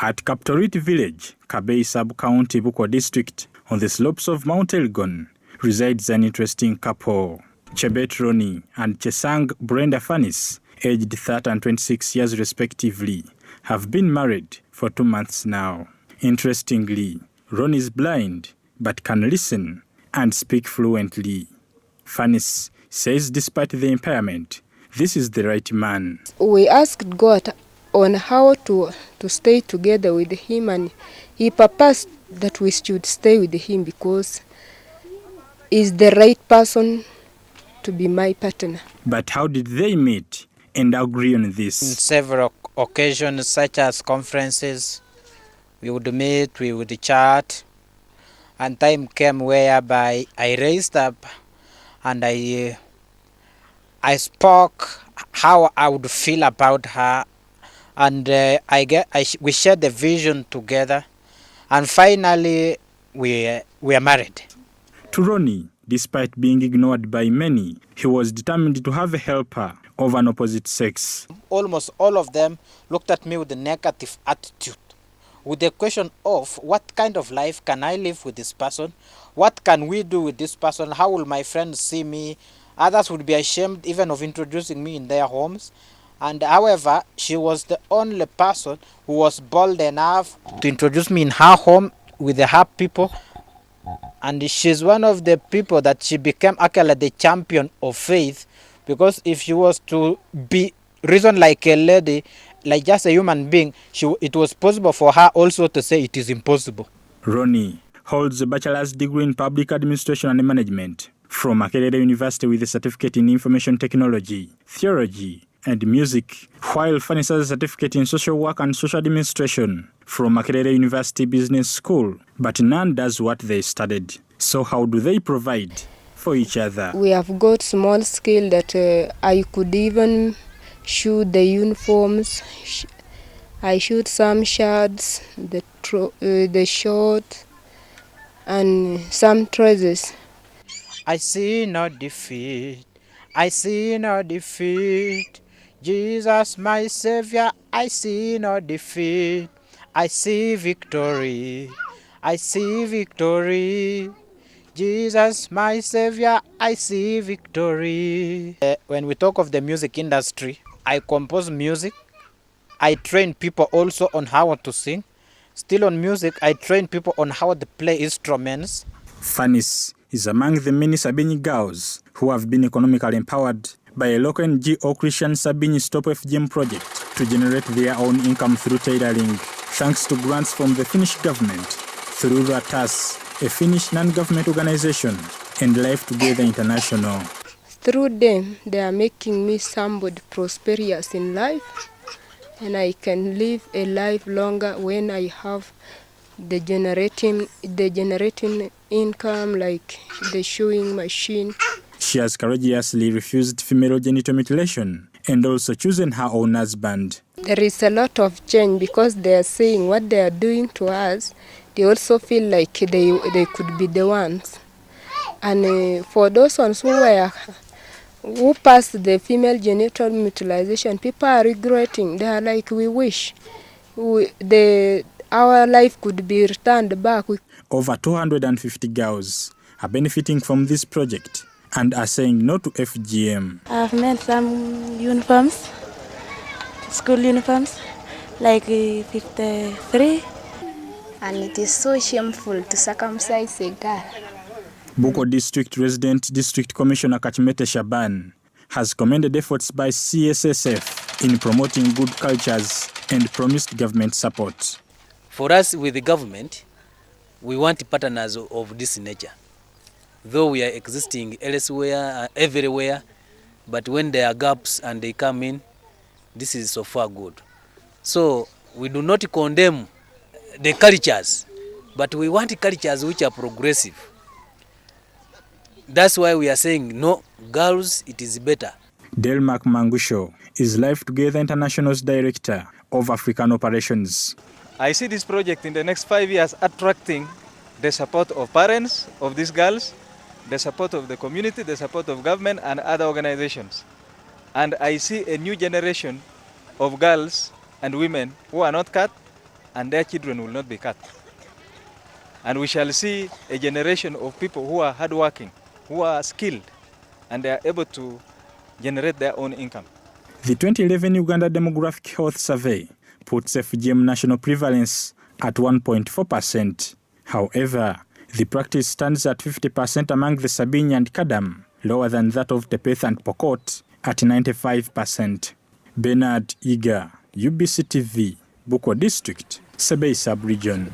At Kaptorit village, Kabei sub-county Bukwo district, on the slopes of Mt Elgon, resides an interesting couple. Chebet Ronnie and Chesang Brenda Fanice, aged 30 and 26 years respectively, have been married for 2 months now. Interestingly, Ronnie is blind but can listen and speak fluently. Fanice says despite the impairment, this is the right man. We asked God on how to stay together with him, and he proposed that we should stay with him because he's the right person to be my partner. But how did they meet and agree on this? In several occasions, such as conferences, we would meet, we would chat, and time came whereby I raised up and I spoke how I would feel about her, and we shared the vision together, and finally we are married. To Ronnie, despite being ignored by many, he was determined to have a helper of an opposite sex. Almost all of them looked at me with a negative attitude, with the question of what kind of life can I live with this person? What can we do with this person? How will my friends see me? Others would be ashamed even of introducing me in their homes. And however, she was the only person who was bold enough to introduce me in her home with her people. And she's one of the people that she became actually the champion of faith, because if she was to be reason like a lady, like just a human being, it was possible for her also to say it is impossible. Ronnie holds a bachelor's degree in public administration and management from Makerere University with a certificate in information technology, theology, and music, while Fanice has a certificate in social work and social administration from Makerere University Business School, but none does what they studied. So how do they provide for each other? We have got small skill that I could even shoot the uniforms. I shoot some shirts, the short, and some trousers. I see no defeat. I see no defeat. Jesus, my Savior, I see no defeat. I see victory. I see victory. Jesus, my Savior, I see victory. When we talk of the music industry, I compose music. I train people also on how to sing. Still on music, I train people on how to play instruments. Fanice is among the many Sabiny girls who have been economically empowered by a local NGO-Christian Sabiny Stop FGM Project to generate their own income through tailoring, thanks to grants from the Finnish government, through RaTas, a Finnish non-government organization, and Life Together International. Through them, they are making me somebody prosperous in life, and I can live a life longer when I have the generating income, like the sewing machine. She has courageously refused female genital mutilation and also chosen her own husband. There is a lot of change because they are saying what they are doing to us. They also feel like they could be the ones. And for those ones who passed the female genital mutilation, people are regretting. They are like, we wish our life could be returned back. Over 250 girls are benefiting from this project and are saying no to FGM. I've made some uniforms, school uniforms, like 53. And it is so shameful to circumcise a girl. Bukwo District Resident District Commissioner Kachimete Shaban has commended efforts by CSSF in promoting good cultures and promised government support. For us with the government, we want partners of this nature. Though we are existing elsewhere, everywhere, but when there are gaps and they come in, this is so far good. So we do not condemn the cultures, but we want cultures which are progressive. That's why we are saying no, girls, it is better. Delmark Mangusho is Life Together International's Director of African Operations. I see this project in the next 5 years attracting the support of parents of these girls, the support of the community, the support of government and other organizations. And I see a new generation of girls and women who are not cut, and their children will not be cut. And we shall see a generation of people who are hardworking, who are skilled, and they are able to generate their own income. The 2011 Uganda Demographic Health Survey puts FGM national prevalence at 1.4%. However, the practice stands at 50% among the Sabini and Kadam, lower than that of Tepeth and Pokot at 95%. Bernard Iga, UBC TV, Bukwo District, Sebei Sub-Region.